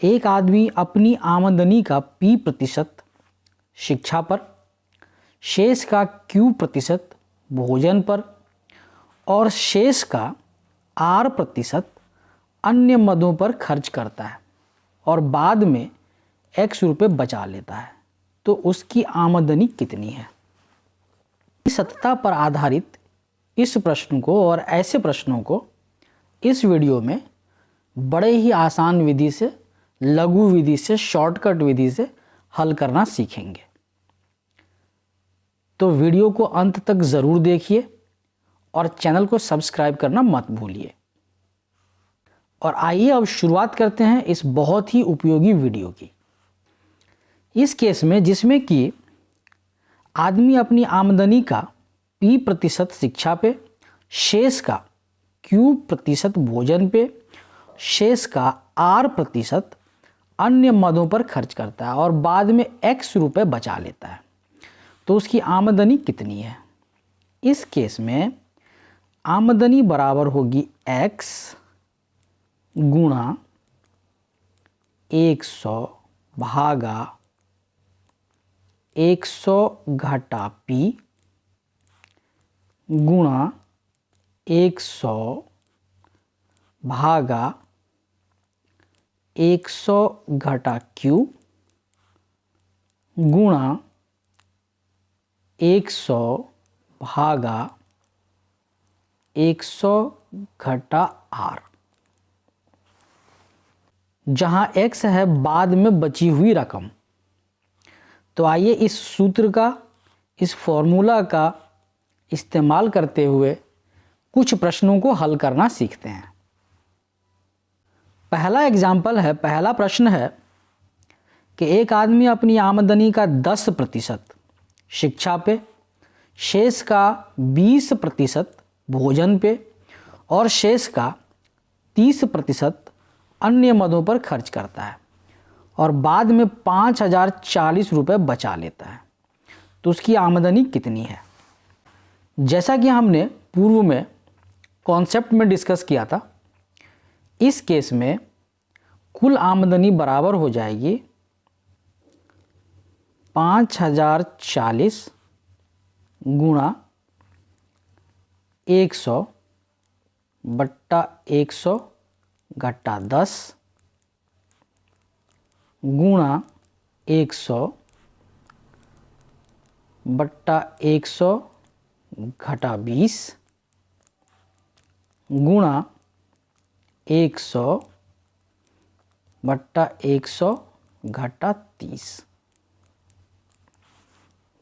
एक आदमी अपनी आमदनी का P% शिक्षा पर, शेष का Q% भोजन पर और शेष का R% अन्य मदों पर खर्च करता है और बाद में X रुपये बचा लेता है, तो उसकी आमदनी कितनी है। सत्यता पर आधारित इस प्रश्न को और ऐसे प्रश्नों को इस वीडियो में बड़े ही आसान विधि से, लघु विधि से, शॉर्टकट विधि से हल करना सीखेंगे। तो वीडियो को अंत तक ज़रूर देखिए और चैनल को सब्सक्राइब करना मत भूलिए। और आइए अब शुरुआत करते हैं इस बहुत ही उपयोगी वीडियो की। इस केस में जिसमें कि आदमी अपनी आमदनी का P% शिक्षा पे, शेष का Q% भोजन पे, शेष का R% अन्य मदों पर खर्च करता है और बाद में X रुपये बचा लेता है, तो उसकी आमदनी कितनी है। इस केस में आमदनी बराबर होगी X गुणा 100 भागा 100 घटा P गुणा 100 भागा 100 घटा Q गुणा 100 भागा 100 घटा R, जहाँ X है बाद में बची हुई रकम। तो आइए इस सूत्र का, इस फॉर्मूला का इस्तेमाल करते हुए कुछ प्रश्नों को हल करना सीखते हैं। पहला प्रश्न है कि एक आदमी अपनी आमदनी का 10% शिक्षा पे, शेष का 20% भोजन पे और शेष का 30% अन्य मदों पर खर्च करता है और बाद में 5040 रुपये बचा लेता है, तो उसकी आमदनी कितनी है। जैसा कि हमने पूर्व में कॉन्सेप्ट में डिस्कस किया था, इस केस में कुल आमदनी बराबर हो जाएगी 5040 गुणा 100 बट्टा 100 घटा 10 गुणा 100 बट्टा 100 घटा 20 गुणा 100 बट्टा 100 घटा 30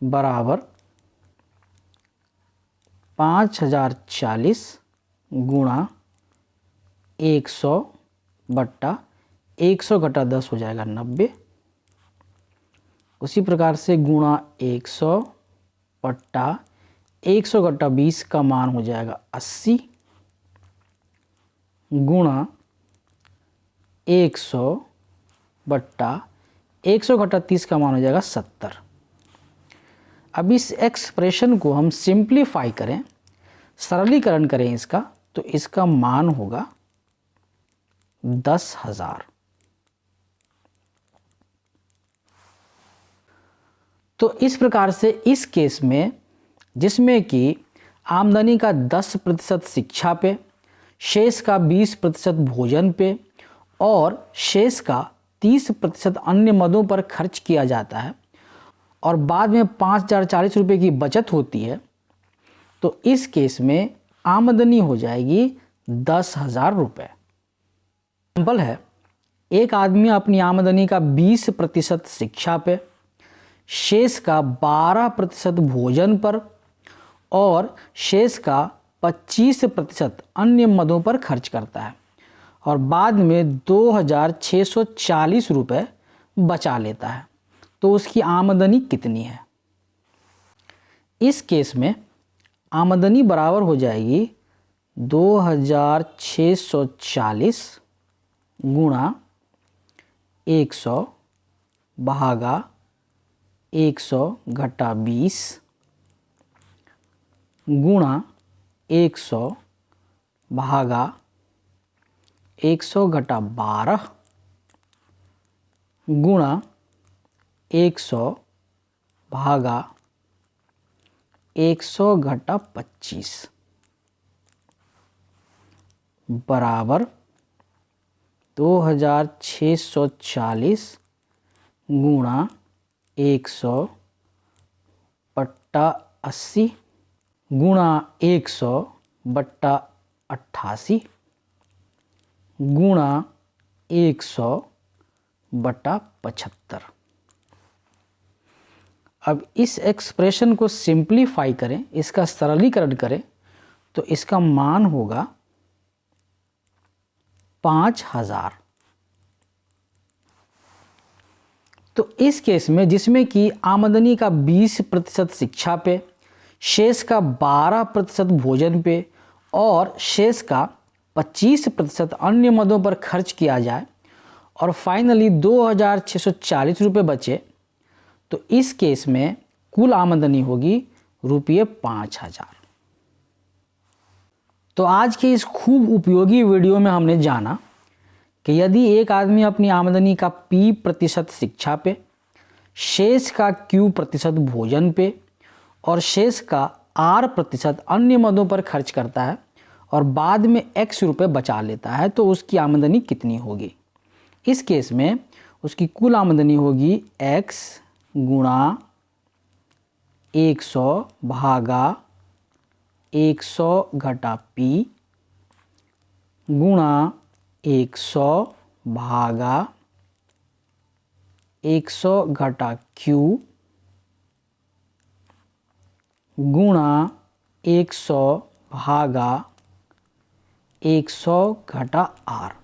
बराबर 5040 गुणा 100 बट्टा 100 घटा 10 हो जाएगा 90। उसी प्रकार से गुणा 100 बट्टा 100 घटा 20 का मान हो जाएगा 80 गुणा 100 बट्टा 100 घटा 30 का मान हो जाएगा 70। अब इस एक्सप्रेशन को हम सिंप्लीफाई करें, सरलीकरण करें इसका, तो इसका मान होगा 10,000। तो इस प्रकार से इस केस में जिसमें कि आमदनी का 10% शिक्षा पे, शेष का 20% भोजन पे और शेष का 30% अन्य मदों पर खर्च किया जाता है और बाद में 5040 रुपये की बचत होती है, तो इस केस में आमदनी हो जाएगी 10,000 रुपये। एग्जाम्पल है, एक आदमी अपनी आमदनी का 20% शिक्षा पे, शेष का 12% भोजन पर और शेष का 25% अन्य मदों पर खर्च करता है और बाद में 2640 रुपये बचा लेता है, तो उसकी आमदनी कितनी है। इस केस में आमदनी बराबर हो जाएगी 2640 गुणा 100 भागा 100 घटा 20 गुणा 100 भागा 100 घटा 12 गुणा 100 भागा 100 घटा 25 बराबर 2640 गुणा 100 बट्टा 80 गुणा 100 बट्टा 88 गुणा 100 बटा 75। अब इस एक्सप्रेशन को सिंप्लीफाई करें, इसका सरलीकरण करें तो इसका मान होगा 5000। तो इस केस में जिसमें कि आमदनी का 20% शिक्षा पे, शेष का 12% भोजन पे और शेष का 25% अन्य मदों पर खर्च किया जाए और फाइनली 2640 रुपये बचे, तो इस केस में कुल आमदनी होगी रुपये 5000। तो आज के इस खूब उपयोगी वीडियो में हमने जाना कि यदि एक आदमी अपनी आमदनी का P% शिक्षा पे, शेष का Q% भोजन पे और शेष का R% अन्य मदों पर खर्च करता है और बाद में X रुपये बचा लेता है, तो उसकी आमदनी कितनी होगी। इस केस में उसकी कुल आमदनी होगी X गुणा 100 भागा 100 घटा P गुणा 100 भागा 100 घटा Q गुणा 100 भागा 100 घटा R।